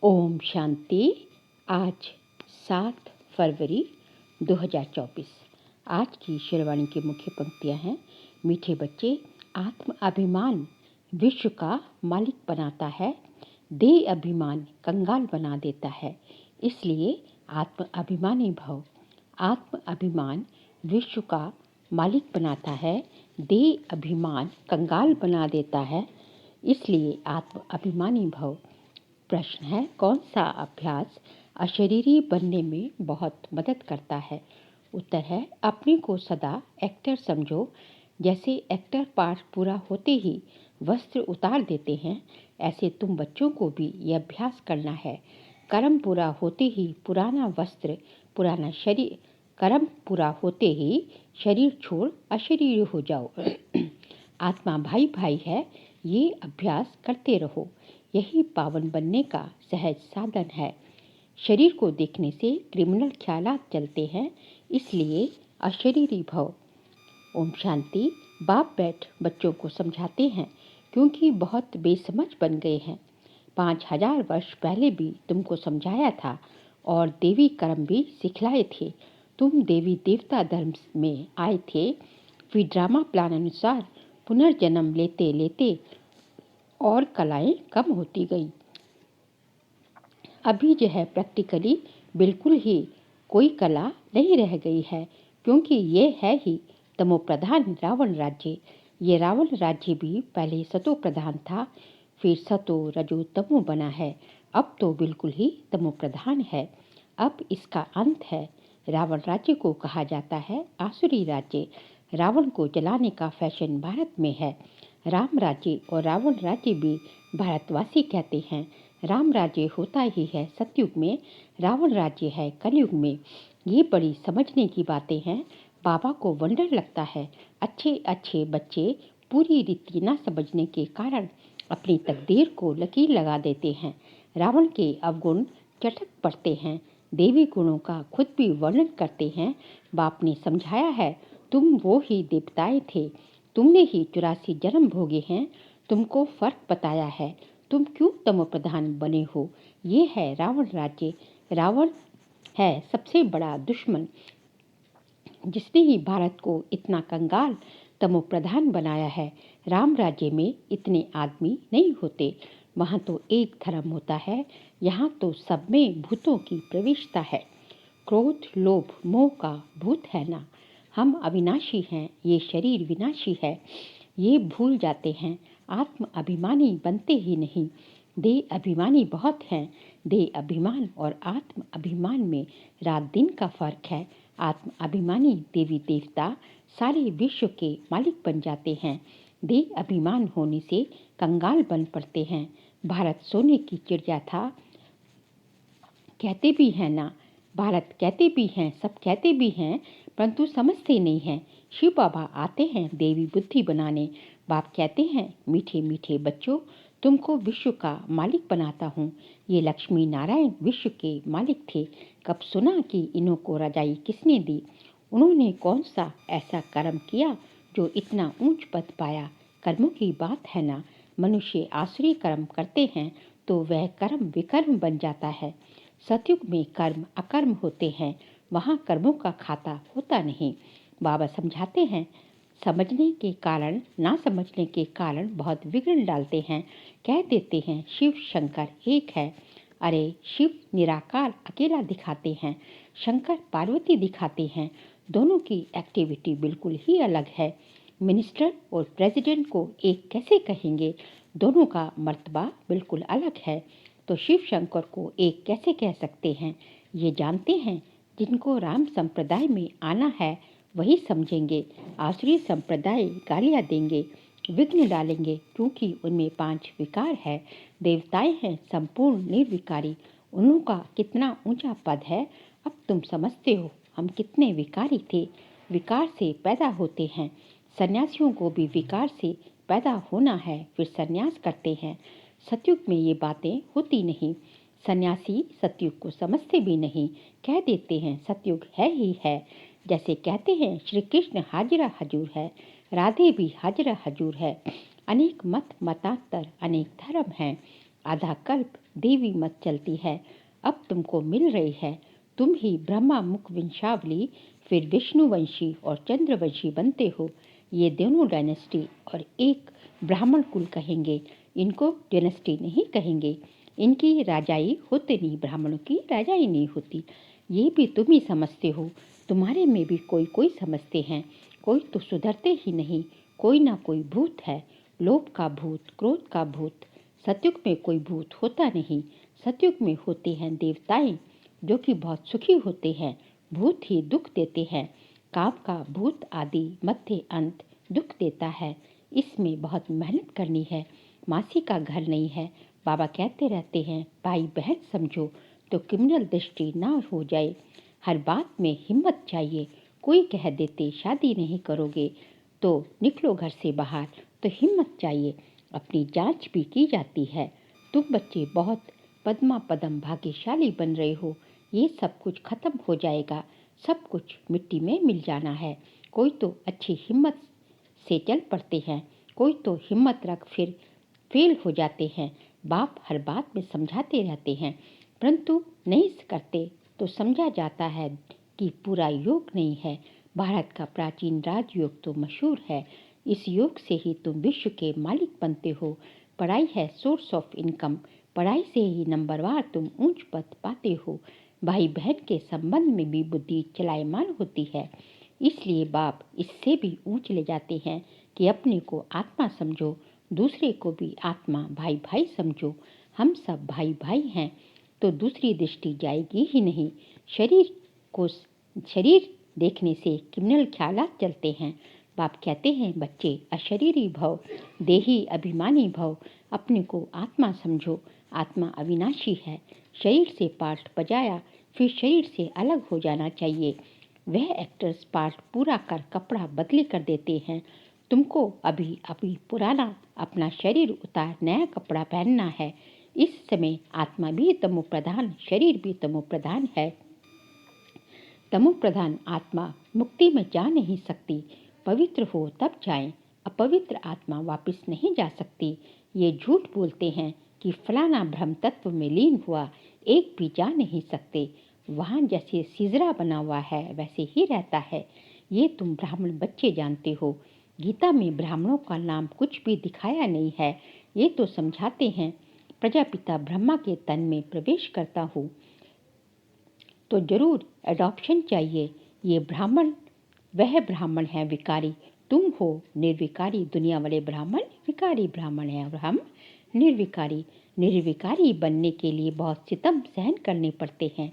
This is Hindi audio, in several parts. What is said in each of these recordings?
ओम शांति। आज 7 फरवरी 2024। आज की शेरवाणी की मुख्य पंक्तियां हैं। मीठे बच्चे, आत्म अभिमान विश्व का मालिक बनाता है, देह अभिमान कंगाल बना देता है। इसलिए आत्म अभिमानी भव। आत्म अभिमान विश्व का मालिक बनाता है, देह अभिमान कंगाल बना देता है। इसलिए आत्म अभिमानी भव। प्रश्न है, कौन सा अभ्यास अशरीरी बनने में बहुत मदद करता है? उत्तर है, अपने को सदा एक्टर समझो। जैसे एक्टर पाठ पूरा होते ही वस्त्र उतार देते हैं, ऐसे तुम बच्चों को भी यह अभ्यास करना है। कर्म पूरा होते ही पुराना वस्त्र, पुराना शरीर, कर्म पूरा होते ही शरीर छोड़ अशरीरी हो जाओ। आत्मा भाई भाई है, ये अभ्यास करते रहो। यही पावन बनने का सहज साधन है। शरीर को देखने से क्रिमिनल ख्यालात चलते हैं, इसलिए अशरीरी भव। ओम शांति। बाप बैठ बच्चों को समझाते हैं, क्योंकि बहुत बेसमझ बन गए हैं। 5000 वर्ष पहले भी तुमको समझाया था और देवी कर्म भी सिखलाए थे। तुम देवी देवता धर्म में आए थे, फिर ड्रामा प्लान अनुसार पुनर्जन्म लेते लेते और कलाएं कम होती गई। अभी जो है प्रैक्टिकली बिल्कुल ही कोई कला नहीं रह गई है, क्योंकि ये है ही तमो प्रधान रावण राज्य। ये रावण राज्य भी पहले सतो प्रधान था, फिर सतो रजो तमो बना है, अब तो बिल्कुल ही तमो प्रधान है। अब इसका अंत है। रावण राज्य को कहा जाता है आसुरी राज्य। रावण को जलाने का फैशन भारत में है। राम राज्य और रावण राज्य भी भारतवासी कहते हैं। राम राज्य होता ही है सतयुग में, रावण राज्य है कलयुग में। ये बड़ी समझने की बातें हैं। बाबा को वंडर लगता है, अच्छे अच्छे बच्चे पूरी रीति न समझने के कारण अपनी तकदीर को लकीर लगा देते हैं। रावण के अवगुण चटक पड़ते हैं, देवी गुणों का खुद भी वर्णन करते हैं। बाप ने समझाया है, तुम वो ही देवताएं थे, तुमने ही 84 जन्म भोगे हैं। तुमको फर्क बताया है, तुम क्यों तमो प्रधान बने हो। ये है रावण राज्य। रावण है सबसे बड़ा दुश्मन, जिसने ही भारत को इतना कंगाल तमो प्रधान बनाया है। राम राज्य में इतने आदमी नहीं होते। वहाँ तो एक धर्म होता है, यहाँ तो सब में भूतों की प्रविष्टता है। क्रोध लोभ मोह का भूत है ना। हम अविनाशी हैं, ये शरीर विनाशी है, ये भूल जाते हैं। आत्म अभिमानी बनते ही नहीं। देह अभिमानी बहुत हैं। देह अभिमान और आत्म अभिमान में रात दिन का फर्क है। आत्म अभिमानी देवी देवता सारे विश्व के मालिक बन जाते हैं। देह अभिमान होने से कंगाल बन पड़ते हैं। भारत सोने की चिड़िया था, कहते भी हैं ना। भारत कहते भी हैं, सब कहते भी हैं, परंतु समझते नहीं हैं। शिव बाबा आते हैं देवी बुद्धि बनाने। बाप कहते हैं, मीठे मीठे बच्चों, तुमको विश्व का मालिक बनाता हूँ। ये लक्ष्मी नारायण विश्व के मालिक थे। कब सुना कि इन्हों को रजाई किसने दी? उन्होंने कौन सा ऐसा कर्म किया जो इतना ऊंच पद पाया? कर्मों की बात है ना। मनुष्य आसुरी कर्म करते हैं तो वह कर्म विकर्म बन जाता है। सतयुग में कर्म अकर्म होते हैं, वहाँ कर्मों का खाता होता नहीं। बाबा समझाते हैं, समझने के कारण ना समझने के कारण बहुत विघ्न डालते हैं। कह देते हैं शिव शंकर एक है। अरे शिव निराकार अकेला दिखाते हैं, शंकर पार्वती दिखाते हैं। दोनों की एक्टिविटी बिल्कुल ही अलग है। मिनिस्टर और प्रेसिडेंट को एक कैसे कहेंगे? दोनों का मर्तबा बिल्कुल अलग है। तो शिव शंकर को एक कैसे कह सकते हैं? ये जानते हैं। जिनको राम संप्रदाय में आना है वही समझेंगे। आसुरी संप्रदाय गालियाँ देंगे, विघ्न डालेंगे, क्योंकि उनमें 5 विकार है। देवताएं हैं संपूर्ण निर्विकारी। उनका कितना ऊंचा पद है। अब तुम समझते हो हम कितने विकारी थे। विकार से पैदा होते हैं। सन्यासियों को भी विकार से पैदा होना है, फिर सन्यास करते हैं। सतयुग में ये बातें होती नहीं। सन्यासी सतयुग को समझते भी नहीं, कह देते हैं सतयुग है ही है। जैसे कहते हैं श्री कृष्ण हाजिरा हजूर है, राधे भी हाजिरा हजूर है। अनेक मत मतांतर अनेक धर्म हैं। आधा कल्प देवी मत चलती है, अब तुमको मिल रही है। तुम ही ब्रह्मा मुख वंशावली, फिर विष्णुवंशी और चंद्रवंशी बनते हो। ये दोनों डायनेस्टी और एक ब्राह्मण कुल कहेंगे, इनको डायनेस्टी नहीं कहेंगे। इनकी राजाई होते नहीं, ब्राह्मणों की राजाई नहीं होती। ये भी तुम ही समझते हो, तुम्हारे में भी कोई कोई समझते हैं। कोई तो सुधरते ही नहीं, कोई ना कोई भूत है, लोभ का भूत, क्रोध का भूत। सतयुग में कोई भूत होता नहीं, सतयुग में होते हैं देवताएं जो कि बहुत सुखी होते हैं। भूत ही दुख देते हैं, काम का भूत आदि मध्य अंत दुख देता है। इसमें बहुत मेहनत करनी है, मासी का घर नहीं है। बाबा कहते रहते हैं भाई बहन समझो तो क्रिमिनल दृष्टि ना हो जाए। हर बात में हिम्मत चाहिए। कोई कह देते शादी नहीं करोगे तो निकलो घर से बाहर, तो हिम्मत चाहिए। अपनी जांच भी की जाती है। तुम बच्चे बहुत पद्मा पदम भाग्यशाली बन रहे हो। ये सब कुछ खत्म हो जाएगा, सब कुछ मिट्टी में मिल जाना है। कोई तो अच्छी हिम्मत से चल पड़ते हैं, कोई तो हिम्मत रख फिर फेल हो जाते हैं। बाप हर बात में समझाते रहते हैं, परंतु नहीं करते तो समझा जाता है कि पूरा योग नहीं है। भारत का प्राचीन राजयोग तो मशहूर है। इस योग से ही तुम विश्व के मालिक बनते हो। पढ़ाई है सोर्स ऑफ इनकम, पढ़ाई से ही नंबरवार तुम ऊंच पद पाते हो। भाई बहन के संबंध में भी बुद्धि चलायमान होती है। इसलिए बाप इससे भी ऊंच ले जाते हैं कि अपने को आत्मा समझो, दूसरे को भी आत्मा भाई भाई समझो। हम सब भाई भाई हैं तो दूसरी दृष्टि जाएगी ही नहीं। शरीर को शरीर देखने से क्रिमिनल ख्यालात चलते हैं। बाप कहते हैं बच्चे अशरीरी भव, देही अभिमानी भव, अपने को आत्मा समझो। आत्मा अविनाशी है। शरीर से पार्ट बजाया फिर शरीर से अलग हो जाना चाहिए। वह एक्टर्स पार्ट पूरा कर कपड़ा बदले कर देते हैं। तुमको अभी अभी पुराना अपना शरीर उतार नया कपड़ा पहनना है। इस समय आत्मा भी तमो प्रधान, शरीर भी तमो प्रधान है। तमो प्रधान आत्मा मुक्ति में जा नहीं सकती, पवित्र हो तब जाए। अपवित्र आत्मा वापस नहीं जा सकती। ये झूठ बोलते हैं कि फलाना ब्रह्म तत्व में लीन हुआ, एक भी जा नहीं सकते। वहाँ जैसे सिजरा बना हुआ है वैसे ही रहता है। ये तुम ब्राह्मण बच्चे जानते हो। गीता में ब्राह्मणों का नाम कुछ भी दिखाया नहीं है। ये तो समझाते हैं प्रजापिता ब्रह्मा के तन में प्रवेश करता हूँ तो जरूर एडॉप्शन चाहिए। ये ब्राह्मण वह ब्राह्मण है विकारी, तुम हो निर्विकारी। दुनिया वाले ब्राह्मण विकारी ब्राह्मण है और हम निर्विकारी। निर्विकारी बनने के लिए बहुत सितम सहन करने पड़ते हैं।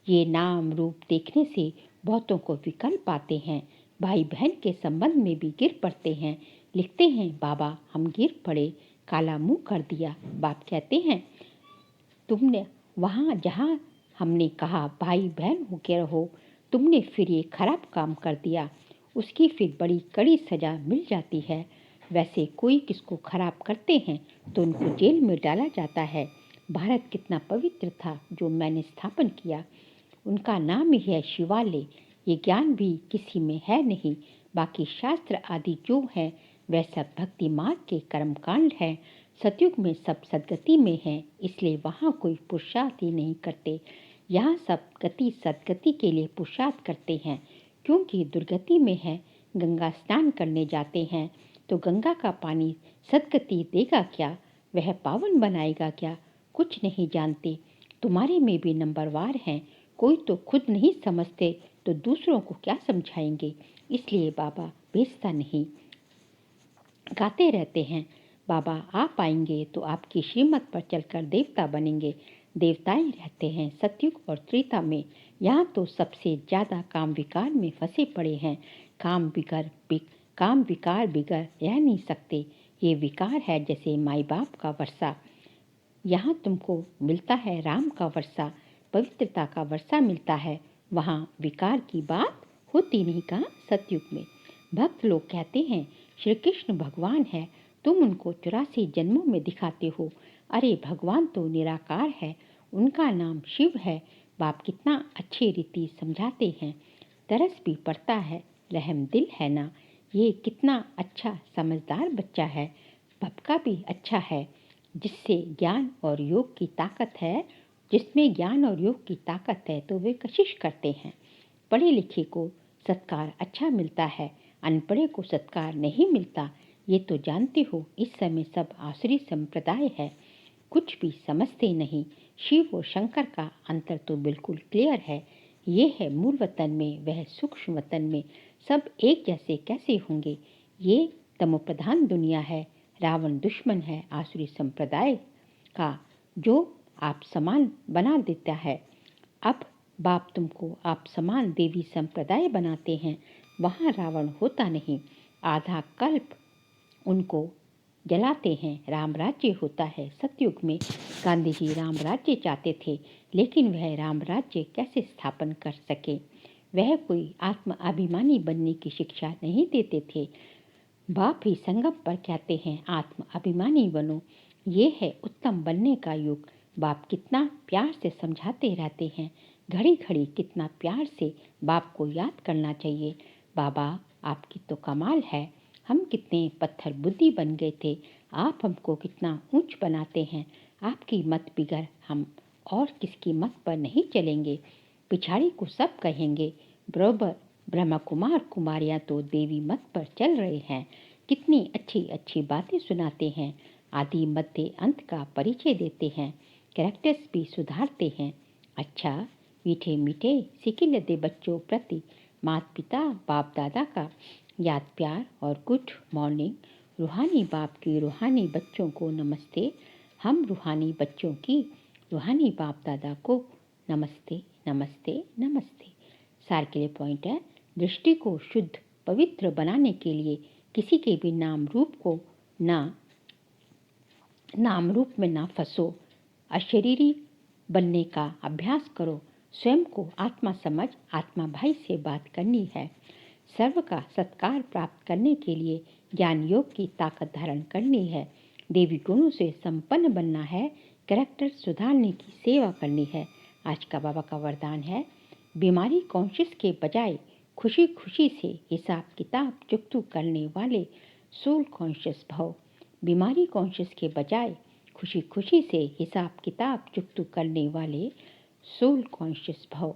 ये नाम रूप देखने से बहुतों को विकल्प आते हैं। भाई बहन के संबंध में भी गिर पड़ते हैं। लिखते हैं बाबा हम गिर पड़े, काला मुंह कर दिया। बाप कहते हैं तुमने वहाँ जहाँ हमने कहा भाई बहन होके रहो, तुमने फिर ये खराब काम कर दिया, उसकी फिर बड़ी कड़ी सजा मिल जाती है। वैसे कोई किसको खराब करते हैं तो उनको जेल में डाला जाता है। भारत कितना पवित्र था जो मैंने स्थापन किया, उनका नाम ही है शिवालय। ये ज्ञान भी किसी में है नहीं। बाकी शास्त्र आदि जो है वह सब भक्ति मार्ग के कर्मकांड है। सतयुग में सब सदगति में है, इसलिए वहाँ कोई पुरुषार्थ ही नहीं करते। यहाँ सब गति सदगति के लिए पुरुषार्थ करते हैं, क्योंकि दुर्गति में है। गंगा स्नान करने जाते हैं तो गंगा का पानी सदगति देगा क्या, वह पावन बनाएगा क्या, कुछ नहीं जानते। तुम्हारे में भी नंबरवार हैं, कोई तो खुद नहीं समझते तो दूसरों को क्या समझाएंगे। इसलिए बाबा भेजता नहीं। गाते रहते हैं बाबा आप आएंगे तो आपकी श्रीमत पर चलकर देवता बनेंगे। देवताएं रहते हैं सतयुग और त्रेता में। यहाँ तो सबसे ज़्यादा काम विकार में फंसे पड़े हैं। काम विकार बिगड़ रह नहीं सकते। ये विकार है जैसे माई बाप का वर्षा। यहाँ तुमको मिलता है राम का वर्षा, पवित्रता का वर्षा मिलता है। वहाँ विकार की बात होती नहीं। कहाँ सतयुग में भक्त लोग कहते हैं श्री कृष्ण भगवान है, तुम उनको 84 जन्मों में दिखाते हो। अरे भगवान तो निराकार है, उनका नाम शिव है। बाप कितना अच्छे रीति समझाते हैं, तरस भी पड़ता है, रहम दिल है ना। ये कितना अच्छा समझदार बच्चा है, बाप का भी अच्छा है। जिससे ज्ञान और योग की ताकत है, जिसमें ज्ञान और योग की ताकत है तो वे कशिश करते हैं। पढ़े लिखे को सत्कार अच्छा मिलता है, अनपढ़े को सत्कार नहीं मिलता। ये तो जानते हो इस समय सब आसुरी संप्रदाय है, कुछ भी समझते नहीं। शिव और शंकर का अंतर तो बिल्कुल क्लियर है। ये है मूल वतन में, वह सूक्ष्म वतन में, सब एक जैसे कैसे होंगे। ये तमोप्रधान दुनिया है, रावण दुश्मन है आसुरी संप्रदाय का, जो आप समान बना देता है। अब बाप तुमको आप समान देवी संप्रदाय बनाते हैं, वहाँ रावण होता नहीं। आधा कल्प उनको जलाते हैं, राम राज्य होता है। सतयुग में गांधी जी राम राज्य चाहते थे, लेकिन वह राम राज्य कैसे स्थापन कर सके। वह कोई आत्म अभिमानी बनने की शिक्षा नहीं देते थे। बाप ही संगम पर कहते हैं आत्म अभिमानी बनो, ये है उत्तम बनने का युग। बाप कितना प्यार से समझाते रहते हैं, घड़ी घड़ी कितना प्यार से बाप को याद करना चाहिए। बाबा आपकी तो कमाल है, हम कितने पत्थर बुद्धि बन गए थे, आप हमको कितना ऊंच बनाते हैं। आपकी मत बिगर हम और किसकी मत पर नहीं चलेंगे। पिछाड़ी को सब कहेंगे बरोबर ब्रह्मा कुमार कुमारियाँ तो देवी मत पर चल रहे हैं। कितनी अच्छी अच्छी बातें सुनाते हैं, आदि मध्य अंत का परिचय देते हैं, कैरेक्टर्स भी सुधारते हैं। अच्छा मीठे मीठे सिकिल दे बच्चों प्रति माता पिता बाप दादा का याद प्यार और गुड मॉर्निंग। रूहानी बाप की रूहानी बच्चों को नमस्ते। हम रूहानी बच्चों की रूहानी बाप दादा को नमस्ते नमस्ते नमस्ते। सार के लिए पॉइंट है, दृष्टि को शुद्ध पवित्र बनाने के लिए किसी के भी नाम रूप में ना फंसो। अशरीरी बनने का अभ्यास करो। स्वयं को आत्मा समझ आत्मा भाई से बात करनी है। सर्व का सत्कार प्राप्त करने के लिए ज्ञान योग की ताकत धारण करनी है। देवी गुणों से संपन्न बनना है। कैरेक्टर सुधारने की सेवा करनी है। आज का बाबा का वरदान है, बीमारी कॉन्शियस के बजाय खुशी खुशी से हिसाब किताब चुकतू करने वाले सोल कॉन्शियस भव। बीमारी कॉन्शियस के बजाय खुशी खुशी से हिसाब किताब चुकतू करने वाले सोल कॉन्शियस भव।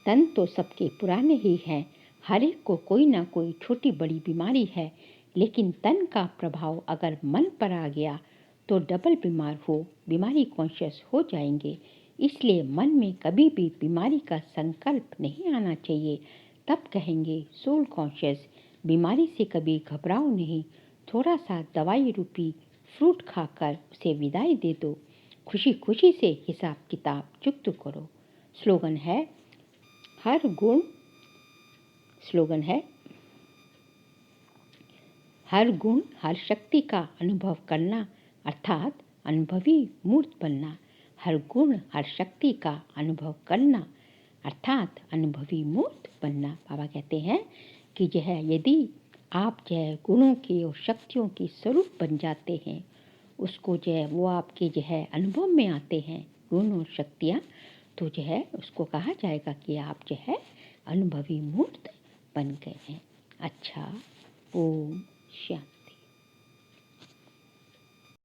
तन तो सबके पुराने ही हैं, हर एक को कोई ना कोई छोटी बड़ी बीमारी है, लेकिन तन का प्रभाव अगर मन पर आ गया तो डबल बीमार हो, बीमारी कॉन्शियस हो जाएंगे। इसलिए मन में कभी भी बीमारी का संकल्प नहीं आना चाहिए। तब कहेंगे सोल कॉन्शियस, बीमारी से कभी घबराओ नहीं, थोड़ा सा दवाई रूपी फ्रूट खाकर उसे विदाई दे दो। खुशी खुशी से हिसाब किताब चुकत करो। स्लोगन है हर गुण हर शक्ति का अनुभव करना, अर्थात अनुभवी मूर्त बनना। हर गुण हर शक्ति का अनुभव करना, अर्थात अनुभवी मूर्त बनना। बाबा कहते हैं कि यदि आप गुणों की और शक्तियों की स्वरूप बन जाते हैं, उसको वो आपके अनुभव में आते हैं गुण और शक्तियाँ, तो उसको कहा जाएगा कि आप अनुभवी मूर्त बन गए हैं। अच्छा, ओम शांति।